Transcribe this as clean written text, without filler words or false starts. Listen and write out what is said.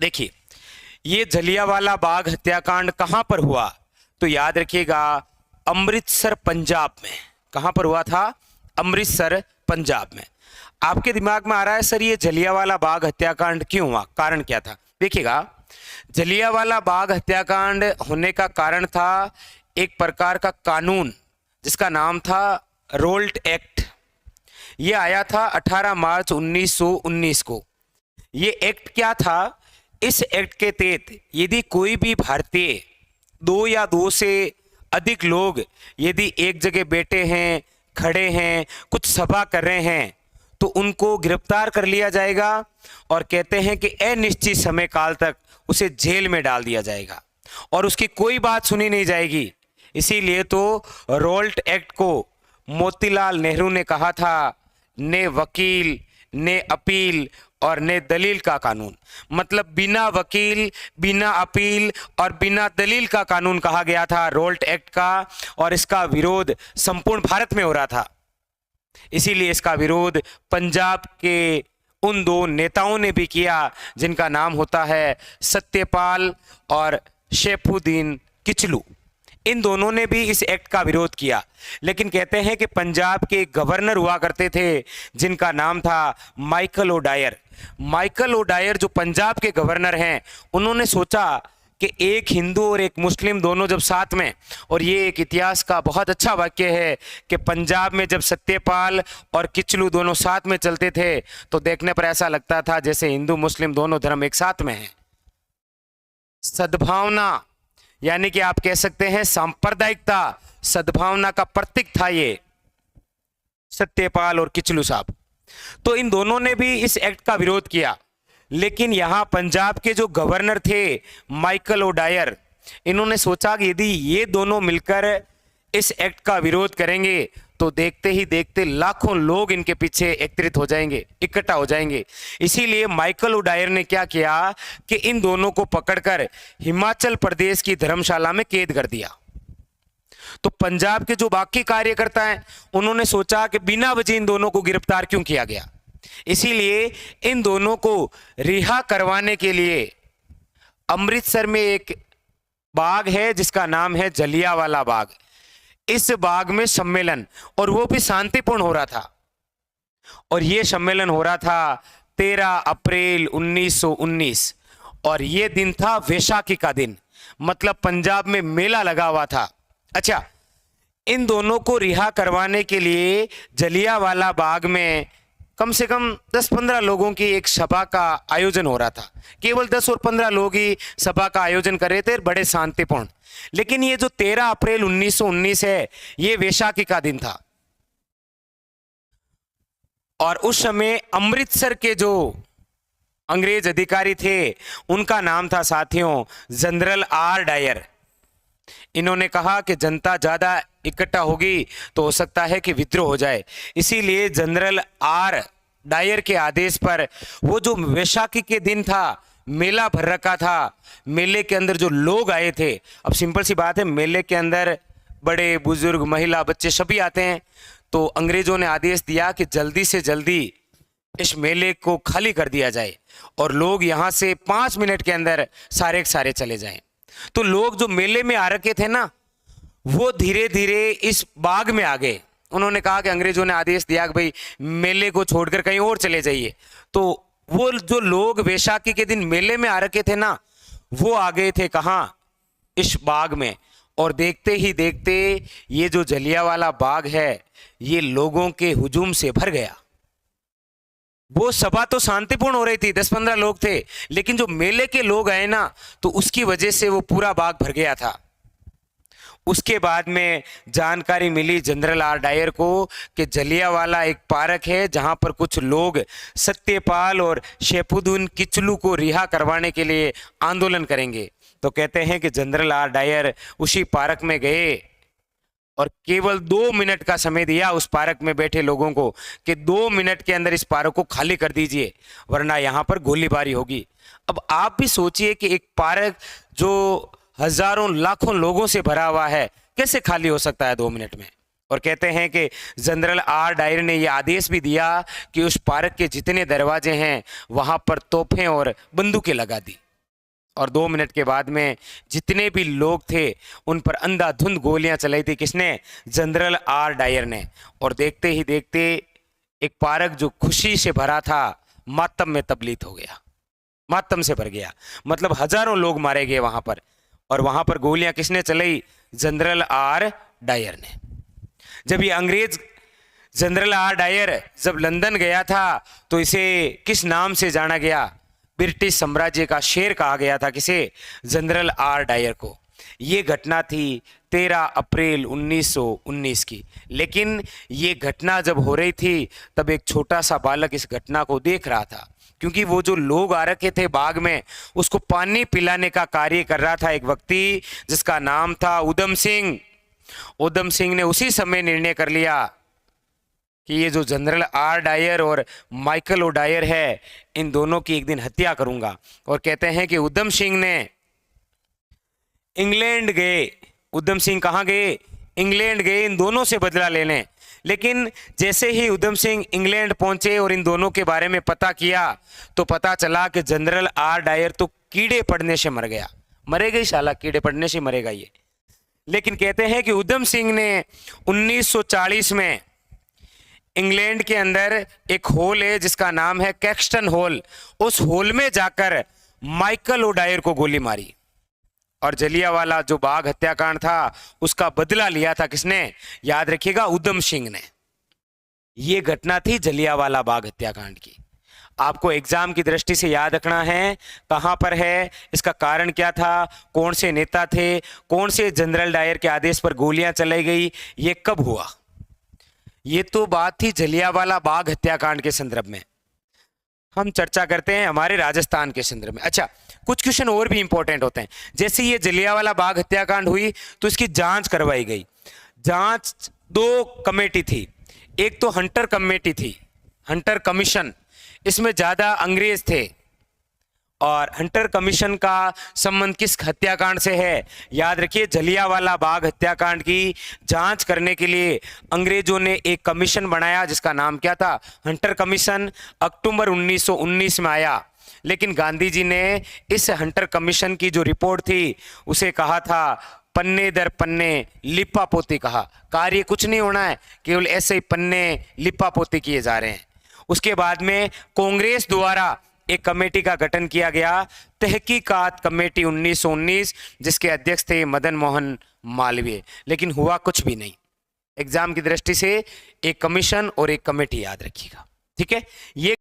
देखिए, ये जलियांवाला बाग हत्याकांड कहां पर हुआ? तो याद रखिएगा, अमृतसर पंजाब में। कहां पर हुआ था? अमृतसर पंजाब में। आपके दिमाग में आ रहा है सर ये जलियांवाला बाग हत्याकांड क्यों हुआ, कारण क्या था? देखिएगा, जलियांवाला बाग हत्याकांड होने का कारण था एक प्रकार का कानून जिसका नाम था रोल्ट एक्ट। ये आया था 18 मार्च 1919 को। ये एक्ट क्या था? इस एक्ट के तहत यदि कोई भी भारतीय दो या दो से अधिक लोग यदि एक जगह बैठे हैं, खड़े हैं, कुछ सभा कर रहे हैं, तो उनको गिरफ्तार कर लिया जाएगा और कहते हैं कि अनिश्चित समय काल तक उसे जेल में डाल दिया जाएगा और उसकी कोई बात सुनी नहीं जाएगी। इसीलिए तो रोल्ट एक्ट को मोतीलाल नेहरू ने कहा था, ने वकील, ने अपील और ने दलील का कानून। मतलब बिना वकील, बिना अपील और बिना दलील का कानून कहा गया था रोल्ट एक्ट का, और इसका विरोध संपूर्ण भारत में हो रहा था। इसीलिए इसका विरोध पंजाब के उन दो नेताओं ने भी किया जिनका नाम होता है सत्यपाल और शेफुद्दीन किचलू। इन दोनों ने भी इस एक्ट का विरोध किया, लेकिन कहते हैं कि पंजाब के गवर्नर हुआ करते थे जिनका नाम था माइकल ओडायर। माइकल ओडायर जो पंजाब के गवर्नर हैं, उन्होंने सोचा कि एक हिंदू और एक मुस्लिम दोनों जब साथ में, और ये एक इतिहास का बहुत अच्छा वाक्य है कि पंजाब में जब सत्यपाल और किचलू दोनों साथ में चलते थे तो देखने पर ऐसा लगता था जैसे हिंदू मुस्लिम दोनों धर्म एक साथ में हैं। सद्भावना, यानी कि आप कह सकते हैं सांप्रदायिकता, सद्भावना का प्रतीक था ये सत्यपाल और किचलू साहब। तो इन दोनों ने भी इस एक्ट का विरोध किया, लेकिन यहां पंजाब के जो गवर्नर थे माइकल ओडायर, इन्होंने सोचा कि यदि ये दोनों मिलकर इस एक्ट का विरोध करेंगे तो देखते ही देखते लाखों लोग इनके पीछे एकत्रित हो जाएंगे, इकट्ठा हो जाएंगे। इसीलिए माइकल ओडायर ने क्या किया कि इन दोनों को पकड़कर हिमाचल प्रदेश की धर्मशाला में कैद कर दिया। तो पंजाब के जो बाकी कार्यकर्ता हैं, उन्होंने सोचा कि बिना वजह इन दोनों को गिरफ्तार क्यों किया गया। इसीलिए इन दोनों को रिहा करवाने के लिए अमृतसर में एक बाग है जिसका नाम है जलियांवाला बाग। इस बाग में सम्मेलन, और वो भी शांतिपूर्ण हो रहा था, और ये सम्मेलन हो रहा था 13 अप्रैल 1919, और ये दिन था वैशाखी का दिन। मतलब पंजाब में मेला लगा हुआ था। अच्छा, इन दोनों को रिहा करवाने के लिए जलियांवाला बाग में कम से कम 10-15 लोगों की एक सभा का आयोजन हो रहा था। केवल 10 और 15 लोग ही सभा का आयोजन कर रहे थे, बड़े शांतिपूर्ण। लेकिन ये जो 13 अप्रैल 1919 है, ये वैशाखी का दिन था, और उस समय अमृतसर के जो अंग्रेज अधिकारी थे उनका नाम था साथियों जनरल आर डायर। इन्होंने कहा कि जनता ज्यादा इकट्ठा होगी तो हो सकता है कि विद्रोह हो जाए। इसीलिए जनरल आर डायर के आदेश पर वो जो वैशाखी के दिन था, मेला भर रखा था, मेले के अंदर जो लोग आए थे, अब सिंपल सी बात है, मेले के अंदर बड़े बुजुर्ग, महिला, बच्चे सभी आते हैं। तो अंग्रेजों ने आदेश दिया कि जल्दी से जल्दी इस मेले को खाली कर दिया जाए और लोग यहाँ से 5 मिनट के अंदर सारे के सारे चले जाएं। तो लोग जो मेले में आ रखे थे ना, वो धीरे धीरे इस बाग में आ गए। उन्होंने कहा कि अंग्रेजों ने आदेश दिया कि भाई मेले को छोड़कर कहीं और चले जाइए। तो वो जो लोग वैशाखी के दिन मेले में आ रखे थे ना, वो आ गए थे कहाँ? इस बाग में। और देखते ही देखते ये जो जलियांवाला बाग है, ये लोगों के हुजूम से भर गया। वो सभा तो शांतिपूर्ण हो रही थी, 10-15 लोग थे, लेकिन जो मेले के लोग आए ना, तो उसकी वजह से वो पूरा बाग भर गया था। उसके बाद में जानकारी मिली जनरल आर डायर को कि जलियांवाला एक पार्क है जहां पर कुछ लोग सत्यपाल और शेफुद्दीन किचलू को रिहा करवाने के लिए आंदोलन करेंगे। तो कहते हैं कि जनरल आर डायर उसी पार्क में गए और केवल 2 मिनट का समय दिया उस पार्क में बैठे लोगों को कि 2 मिनट के अंदर इस पार्क को खाली कर दीजिए, वरना यहाँ पर गोलीबारी होगी। अब आप भी सोचिए कि एक पार्क जो हजारों लाखों लोगों से भरा हुआ है, कैसे खाली हो सकता है 2 मिनट में? और कहते हैं कि जनरल आर डायर ने यह आदेश भी दिया कि उस पार्क के जितने दरवाजे हैं वहां पर तोपें और बंदूकें लगा दी। और 2 मिनट के बाद में जितने भी लोग थे उन पर अंधाधुंध गोलियां चलाई थी। किसने? जनरल आर डायर ने। और देखते ही देखते एक पार्क जो खुशी से भरा था मातम में तब्दील हो गया, मातम से भर गया। मतलब हजारों लोग मारे गए वहां पर। और वहां पर गोलियां किसने चलाई? जनरल आर डायर ने। जब ये अंग्रेज जनरल आर डायर जब लंदन गया था तो इसे किस नाम से जाना गया? ब्रिटिश साम्राज्य का शेर कहा गया था। किसे? जनरल आर डायर को। ये घटना थी 13 अप्रैल 1919 की। लेकिन ये घटना जब हो रही थी तब एक छोटा सा बालक इस घटना को देख रहा था, क्योंकि वो जो लोग आ रखे थे बाग में उसको पानी पिलाने का कार्य कर रहा था एक व्यक्ति जिसका नाम था उधम सिंह। उधम सिंह ने उसी समय निर्णय कर लिया कि ये जो जनरल आर डायर और माइकल ओ डायर है इन दोनों की एक दिन हत्या करूंगा। और कहते हैं कि उधम सिंह ने इंग्लैंड गए। उधम सिंह कहाँ गए? इंग्लैंड गए इन दोनों से बदला लेने। लेकिन जैसे ही उधम सिंह इंग्लैंड पहुंचे और इन दोनों के बारे में पता किया तो पता चला कि जनरल आर डायर तो कीड़े पड़ने से मर गया। मरेगा ही साला, कीड़े पड़ने से मरेगा ये। लेकिन कहते हैं कि उधम सिंह ने 1940 में इंग्लैंड के अंदर एक होल है जिसका नाम है कैक्सटन होल, उस होल में जाकर माइकल ओ डायर को गोली मारी। और जलियांवाला जो बाग हत्याकांड था उसका बदला लिया था किसने? याद रखिएगा, उधम सिंह ने। यह घटना थी जलियांवाला बाग हत्याकांड की। आपको एग्जाम की दृष्टि से याद रखना है कहां पर है, इसका कारण क्या था, कौन से नेता थे, कौन से जनरल डायर के आदेश पर गोलियां चलाई गई, ये कब हुआ। ये तो बात थी जलियांवाला बाग हत्याकांड के संदर्भ में। हम चर्चा करते हैं हमारे राजस्थान के संदर्भ में। अच्छा, कुछ क्वेश्चन और भी इंपॉर्टेंट होते हैं। जैसे ये जलियांवाला बाग हत्याकांड हुई तो इसकी जांच करवाई गई। जांच 2 कमेटी थी। एक तो हंटर कमेटी थी, हंटर कमीशन। इसमें ज्यादा अंग्रेज थे। और हंटर कमीशन का संबंध किस हत्याकांड से है? याद रखिए, जलियांवाला बाग हत्याकांड की जांच करने के लिए अंग्रेजों ने एक कमीशन बनाया जिसका नाम क्या था? Hunter commission. अक्टूबर 1919 में आया। लेकिन गांधी जी ने इस हंटर कमीशन की जो रिपोर्ट थी उसे कहा था पन्ने दर पन्ने लिपापोती कहा। कार्य कुछ नहीं होना है, केवल ऐसे ही पन्ने लिपापोती किए जा रहे हैं। उसके बाद में कांग्रेस द्वारा एक कमेटी का गठन किया गया, तहकीकात कमेटी 1919, जिसके अध्यक्ष थे मदन मोहन मालवीय। लेकिन हुआ कुछ भी नहीं। एग्जाम की दृष्टि से एक कमीशन और एक कमेटी याद रखिएगा, ठीक है। ये